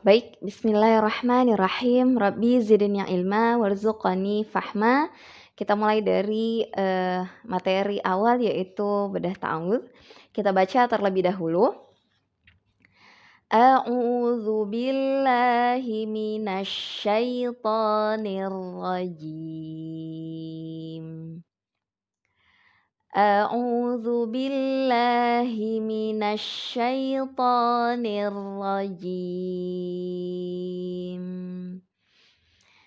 Baik, bismillahirrahmanirrahim. Rabbi zidni ilma warzuqni fahma. Kita mulai dari materi awal yaitu bedah ta'awudz. Kita baca terlebih dahulu. A'udzu billahi minasy syaithanir rajim. A'udzu billahi minasy syaithanir rajim.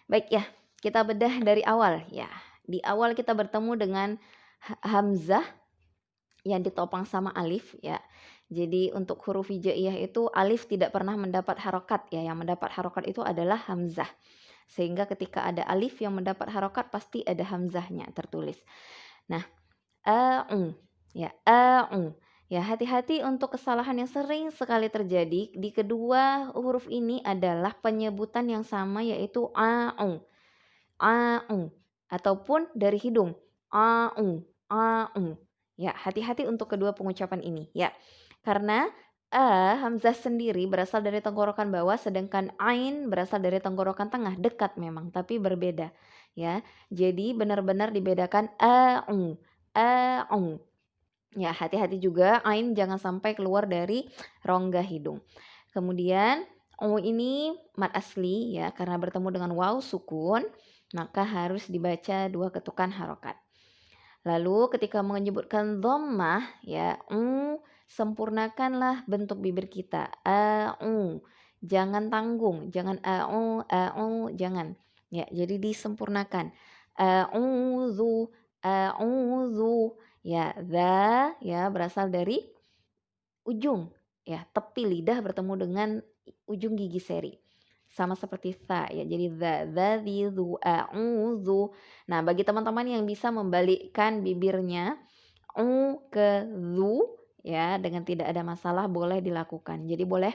Baik ya, kita bedah dari awal ya. Di awal kita bertemu dengan hamzah yang ditopang sama alif ya. Jadi untuk huruf hijaiyah itu alif tidak pernah mendapat harokat ya. Yang mendapat harokat itu adalah hamzah. Sehingga ketika ada alif yang mendapat harokat pasti ada hamzahnya tertulis. Nah, ya, ya, hati-hati untuk kesalahan yang sering sekali terjadi di kedua huruf ini adalah penyebutan yang sama yaitu ataupun dari hidung ya, hati-hati untuk kedua pengucapan ini ya. Karena hamzah sendiri berasal dari tenggorokan bawah sedangkan ain berasal dari tenggorokan tengah, dekat memang tapi berbeda ya. Jadi benar-benar dibedakan ya, hati-hati juga ain jangan sampai keluar dari rongga hidung. Kemudian ini mad asli ya, karena bertemu dengan waw sukun maka harus dibaca 2 ketukan harokat. Lalu ketika menyebutkan dhammah ya, sempurnakanlah bentuk bibir kita. Jangan tanggung, jangan jangan. Ya, jadi disempurnakan. A'udzu, ya, dza ya berasal dari ujung ya, tepi lidah bertemu dengan ujung gigi seri. Sama seperti tha ya, jadi dzadzu, a'udzu. Nah, bagi teman-teman yang bisa membalikkan bibirnya ke zu ya dengan tidak ada masalah boleh dilakukan. Jadi boleh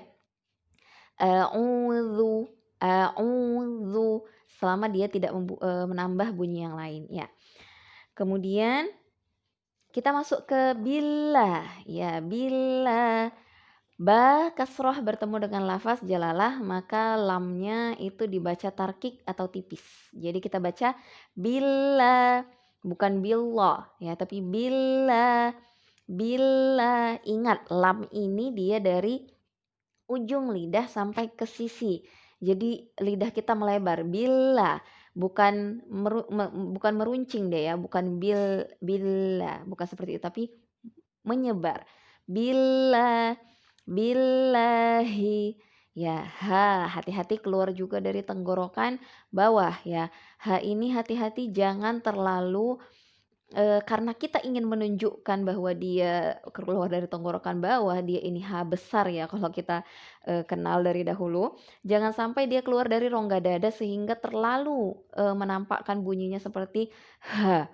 a'udzu, selama dia tidak menambah bunyi yang lain ya. Kemudian kita masuk ke billah ya, billah. Ba kasroh bertemu dengan lafaz jalalah maka lamnya itu dibaca tarkik atau tipis. Jadi kita baca billah, bukan billah ya, tapi billah. Billah, ingat lam ini dia dari ujung lidah sampai ke sisi. Jadi lidah kita melebar. Billah, bukan bukan meruncing deh ya, bukan billah, bukan seperti itu tapi menyebar. Billah, billahi ya, hati-hati keluar juga dari tenggorokan bawah ya. Ini hati-hati jangan terlalu karena kita ingin menunjukkan bahwa dia keluar dari tenggorokan bawah, dia ini besar ya kalau kita kenal dari dahulu. Jangan sampai dia keluar dari rongga dada sehingga terlalu menampakkan bunyinya seperti ha.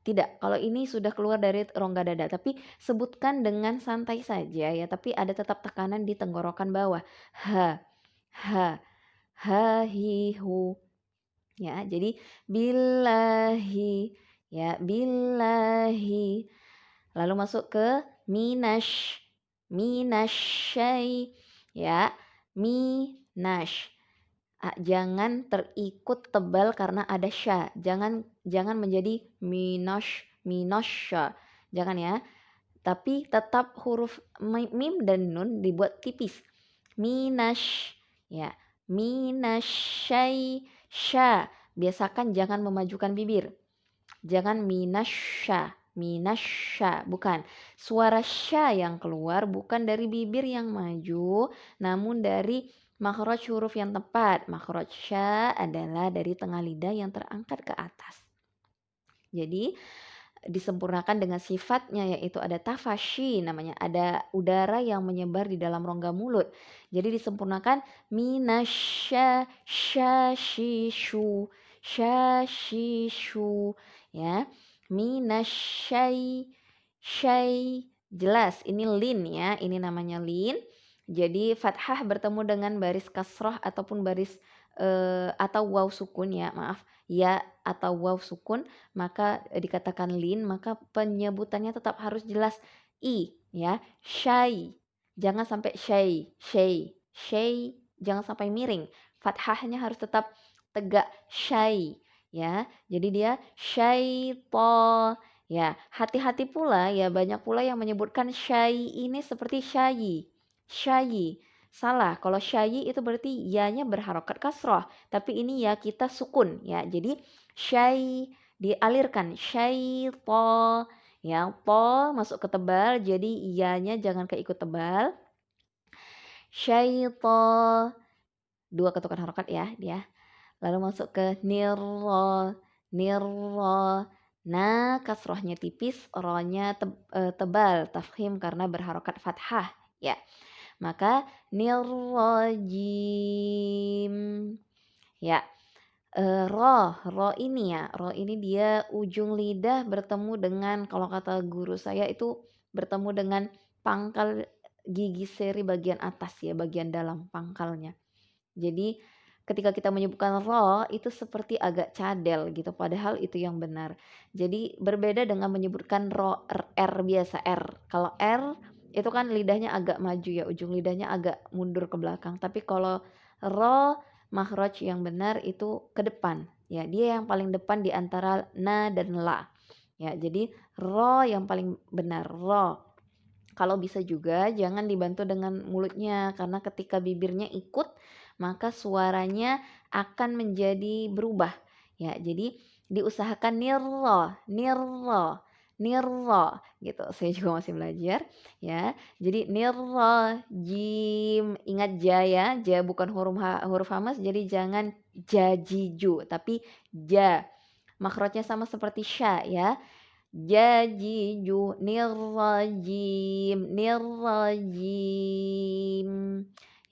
Tidak, kalau ini sudah keluar dari rongga dada, tapi sebutkan dengan santai saja ya, tapi ada tetap tekanan di tenggorokan bawah. Ha, hi, hu. Ya, jadi billahi, ya, billahi. Lalu masuk ke minasyai, ya, minash. Jangan terikut tebal karena ada sya. Jangan menjadi minosya. Jangan ya. Tapi tetap huruf mim dan nun dibuat tipis. Minash ya. Minasyai sya. Biasakan jangan memajukan bibir. Jangan minasya, bukan. Suara sya yang keluar bukan dari bibir yang maju, namun dari makhraj huruf yang tepat. Makhraj sya adalah dari tengah lidah yang terangkat ke atas. Jadi disempurnakan dengan sifatnya yaitu ada tafashi namanya, ada udara yang menyebar di dalam rongga mulut. Jadi disempurnakan minasya syashishu ya. Minasyai jelas ini lin ya, ini namanya lin. Jadi fathah bertemu dengan baris kasroh ataupun baris atau waw sukun ya, maaf, ya atau waw sukun, maka dikatakan lin, maka penyebutannya tetap harus jelas i ya, syai. Jangan sampai syai, jangan sampai miring. Fathahnya harus tetap tegak, syai, ya. Jadi dia syaito. Ya, hati-hati pula ya, banyak pula yang menyebutkan syai ini seperti syayi. Syayi. Salah. Kalau syayi itu berarti ya-nya berharokat kasroh, tapi ini ya kita sukun ya. Jadi syai dialirkan, syaito. Ya, po masuk ke tebal, jadi iya-nya jangan keikut tebal. Syaito. Dua ketukan harokat ya dia. Lalu masuk ke nirro. Nirro. Nah, kasrohnya tipis, rohnya tebal, tafkhim karena berharokat fathah. Ya, maka nirrojim. Ya, ro ini ya, ro ini dia ujung lidah bertemu dengan, kalau kata guru saya itu bertemu dengan pangkal gigi seri bagian atas ya, bagian dalam pangkalnya. Jadi ketika kita menyebutkan ro itu seperti agak cadel gitu, padahal itu yang benar. Jadi berbeda dengan menyebutkan ro, r biasa r. Kalau r itu kan lidahnya agak maju ya, ujung lidahnya agak mundur ke belakang. Tapi kalau ro makhraj yang benar itu ke depan. Ya, dia yang paling depan di antara na dan la. Ya, jadi ro yang paling benar, ro. Kalau bisa juga jangan dibantu dengan mulutnya, karena ketika bibirnya ikut maka suaranya akan menjadi berubah. Ya, jadi diusahakan nirro, nirro, nirro gitu. Saya juga masih belajar ya. Jadi nirro, jim, ingat ja ya, ja bukan huruf hamas, jadi jangan jajiju tapi ja. Makhrajnya sama seperti sya ya. Jajiju, nirrajim, nirrajim.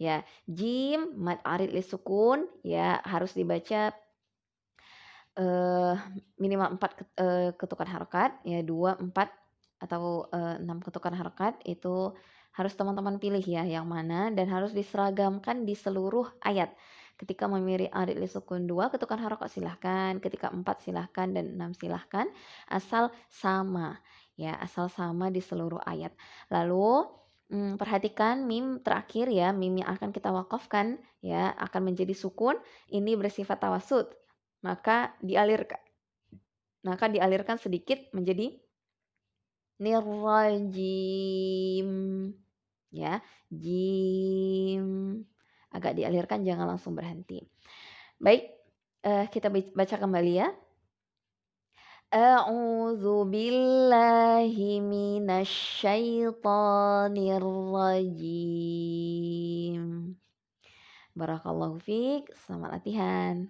Ya, jim mad arid li sukun ya harus dibaca minimal 4 ketukan harokat ya, 2, 4 atau 6 ketukan harokat itu harus teman-teman pilih ya yang mana, dan harus diseragamkan di seluruh ayat. Ketika memilih arid li sukun 2 ketukan harokat silahkan, ketika 4 silahkan, dan 6 silahkan, asal sama ya, asal sama di seluruh ayat. Lalu perhatikan mim terakhir ya, mim yang akan kita wakafkan ya akan menjadi sukun, ini bersifat tawasud. Maka dialirkan sedikit menjadi nirrajim ya, jim. Agak dialirkan, jangan langsung berhenti. Baik, kita baca kembali ya. A'udzu billahi minasy syaithanir rajim. Barakallahu fiik, selamat latihan.